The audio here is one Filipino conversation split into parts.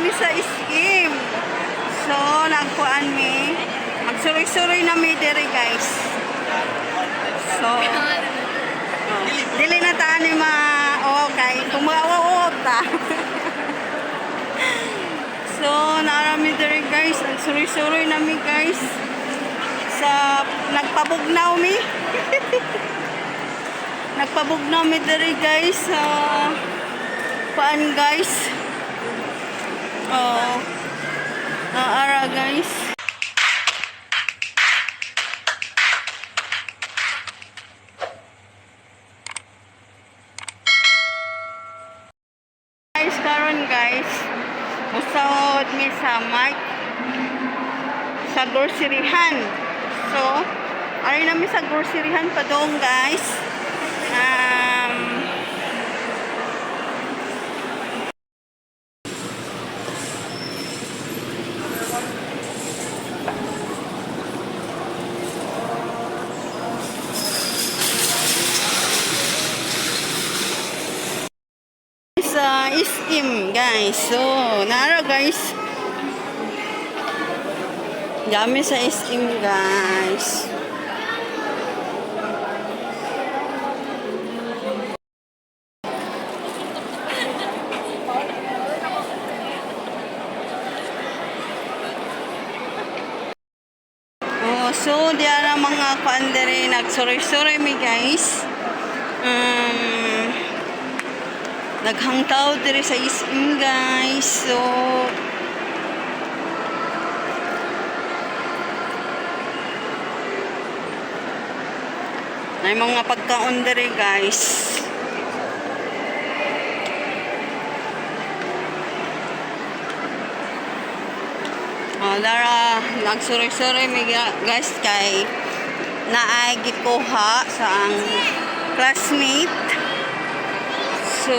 mi sa iskim. So, nagkuan mi. Magsuroy-suroy na mi diri guys. So, dili na taan ni okay. Kung maawa-uot ta. So, naarami diri guys. Nagsuroy-suroy na mi guys. Sa, nagpabugnaw mi. Nagpabugnaw mi diri guys. Paan guys. Oh. Ara guys. Guys, karon guys. Musawod mi sa mic sa groceryhan. So, ari na mi sa groceryhan pa doon guys. Sa iskim guys. So, nara guys. Dami sa iskim guys. Oh, so diara mga pandere nagsuroy-suroy mi guys. Naghangtaw diri sa iskim guys. So may mga pagkaon diri guys. Lara nagsuroy-suroy mi guys kay naay gikuha sa ang classmate. So,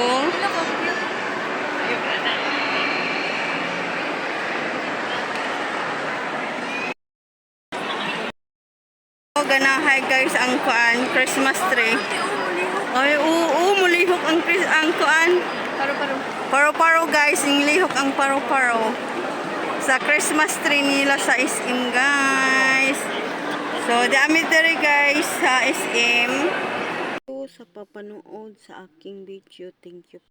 ganahay guys ang kuan Christmas tree. Ay, mulihok ang kuan. Paro-paro guys, inglihok ang paro-paro. Sa Christmas tree nila sa SM guys. So, dami diri guys sa SM. Sa papanood sa aking video. Thank you.